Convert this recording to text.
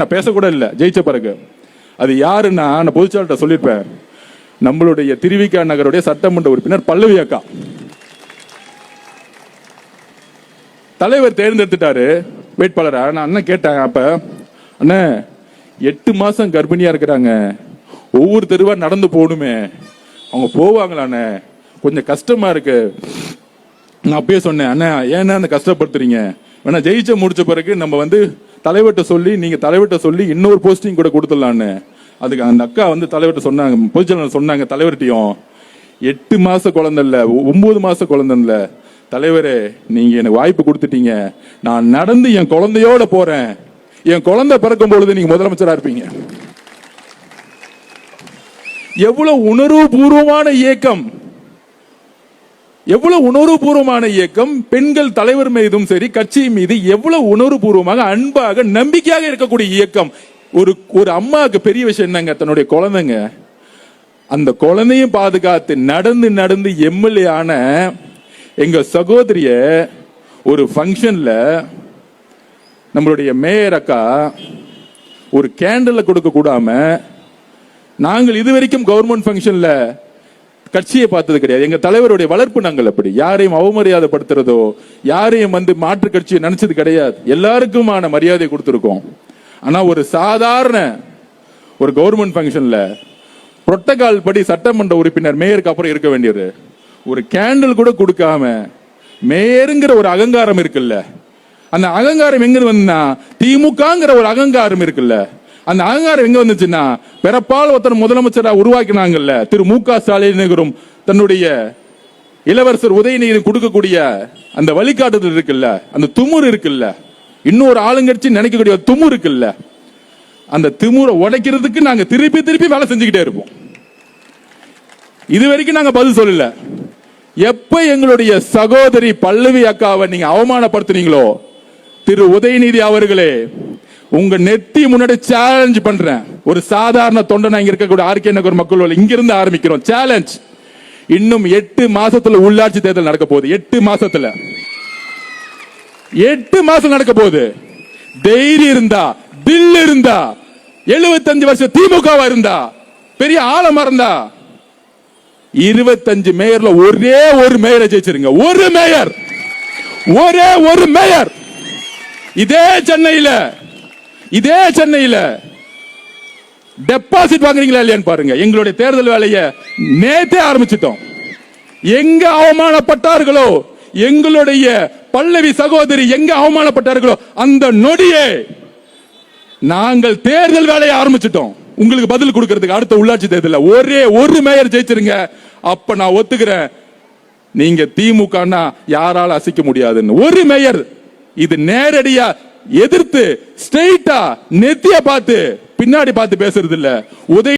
நான் பேசக்கூட இல்லை ஜெயிச்ச பிறகு. அது யாருன்னா நான் பொதுச்சாளர்கிட்ட சொல்லியிருப்பேன். நம்மளுடைய திருவிக நகருடைய சட்டமன்ற உறுப்பினர் பல்லவி அக்கா. தலைவர் தேர்ந்தெடுத்துட்டாரு வேட்பாளரா. நான் அண்ணன் கேட்டேன், அப்ப அண்ணன் 8 மாசம் கர்ப்பிணியா இருக்கிறாங்க, ஒவ்வொரு தெருவா நடந்து போகணுமே, அவங்க போவாங்களாண்ணே, கொஞ்சம் கஷ்டமா இருக்கு. நான் அப்பயே சொன்னேன், அண்ணா ஏன்னா அந்த கஷ்டப்படுத்துறீங்க, வேணா ஜெயிச்ச முடிச்ச பிறகு நம்ம தலைவர்கிட்ட சொல்லி, நீங்க தலைவர்கிட்ட சொல்லி இன்னொரு போஸ்டிங் கூட கொடுத்துடலான்னு. அதுக்கு அந்த அக்கா தலைவர்கிட்ட சொன்னாங்க, பொதுச்செயலாளர் சொன்னாங்க தலைவர்கிட்டையும், 8 மாச குழந்தை இல்ல, 9 மாச குழந்தை இல்ல, தலைவரே நீங்க எனக்கு வாய்ப்பு கொடுத்துட்டீங்க, நான் நடந்து என் குழந்தையோட போறேன், என் குழந்தை பிறக்கும் பொழுது நீங்க முதலமைச்சரா இருப்பீங்க. எவ்வளவு உணர்வு பூர்வமான இயக்கம், எவ்வளவு உணர்வுபூர்வமான இயக்கம். பெண்கள் தலைவர் மீதும் சரி கட்சி மீது எவ்வளவு உணர்வுபூர்வமாக அன்பாக நம்பிக்கையாக இருக்கக்கூடிய இயக்கம். ஒரு அம்மாவுக்கு பெரிய விஷயம் என்னங்க, தன்னுடைய குழந்தைங்க, அந்த குழந்தையும் பாதுகாத்து நடந்து நடந்து எம்எல்ஏ ஆன எங்க சகோதரிய ஒரு ஃபங்க்ஷன்ல நம்மளுடைய மேயர் அக்கா ஒரு கேண்டல கொடுக்க கூடாம, நாங்கள் இதுவரைக்கும் கவர்மெண்ட் ஃபங்க்ஷன்ல கட்சியை பார்த்தது கிடையாது. எங்க தலைவருடைய வளர்ப்பு நாங்கள் அப்படி யாரையும் அவமரியாதைப்படுத்துறதோ யாரையும் மாற்று கட்சியை நினைச்சது கிடையாது. எல்லாருக்குமான மரியாதை கொடுத்திருக்கோம். ஆனா ஒரு சாதாரண ஒரு கவர்மெண்ட் ஃபங்க்ஷன்ல புரோட்டோகால் படி சட்டமன்ற உறுப்பினர் மேயருக்கு அப்புறம் இருக்க வேண்டியது ஒரு கேண்டில் கூட கொடுக்காம, மேயருங்கிற ஒரு அகங்காரம் இருக்குல்ல, அந்த அகங்காரம் எங்க வந்தா திமுகங்கிற ஒரு அகங்காரம் இருக்குல்ல, அந்த அகங்காரம் எங்க வந்துச்சுன்னா பிறப்பால் ஒருத்தர் முதலமைச்சரா உருவாக்கினாங்கல்ல திரு மு.க. ஸ்டாலின், தன்னுடைய இளவரசர் உதயநிதி கொடுக்கக்கூடிய அந்த வழிகாட்டுதல் இருக்குல்ல, அந்த துமுறு இருக்குல்ல, இன்னொரு ஆளுங்கட்சி நினைக்கக்கூடிய துமுறு இருக்குல்ல, அந்த திமுறை உடைக்கிறதுக்கு நாங்க திருப்பி திருப்பி வேலை செஞ்சுக்கிட்டே இருப்போம். இது வரைக்கும் நாங்க பதில் சொல்லல. எப்ப எங்களுடைய சகோதரி பல்லவி அக்காவை நீங்க அவமானப்படுத்துனீங்களோ, திரு உதயநிதி அவர்களே, உங்க நெத்தி முன்னாடி சேலஞ்ச் பண்றேன். ஒரு சாதாரண தொண்டனா இங்க இருக்கக்கூடிய ஆர்கே நகர் மக்கள் இங்கிருந்து ஆரம்பிக்கிறோம் சேலஞ்ச். இன்னும் 8 மாசத்துல உள்ளாட்சி தேர்தல் நடக்க போகுது. 8 மாசத்துல 8 மாசம் நடக்க போகுது. தைரியம் இருந்தா, தில் இருந்தா, 75 வருஷம் திமுகவா இருந்தா, பெரிய ஆழமா இருந்தா 25 மேயர்ல ஒரே ஒரு மேயரை ஜெயிச்சிருங்க. ஒரு மேயர், ஒரே ஒரு மேயர். இதே சென்னையில டெபாசிட் வாங்குறீங்களா இல்லையான்னு பாருங்க. எங்களுடைய தேர்தல் வேலையை நேத்தே ஆரம்பிச்சிட்டோம். எங்க அவமானப்பட்டார்களோ, எங்களுடைய பல்லவி சகோதரி எங்க அவமானப்பட்டார்களோ அந்த நொடியே நாங்கள் தேர்தல் வேலையை ஆரம்பிச்சிட்டோம். உங்களுக்கு பதில் கொடுக்கிறதுக்கு அடுத்த உள்ளாட்சி தேர்தலில் ஒரே ஒரு மேயர் ஜெயிச்சிருங்க. அப்ப நான் ஒத்துக்கிறேன், நீங்க திமுக யாரால அசைக்க முடியாதுன்னு. ஒரு மேயர். இது நேரடியா எதிர்த்து ஸ்ட்ரெயிட்டா நெத்திய பார்த்து பின்னாடி பார்த்து பேசுறது இல்ல. உதய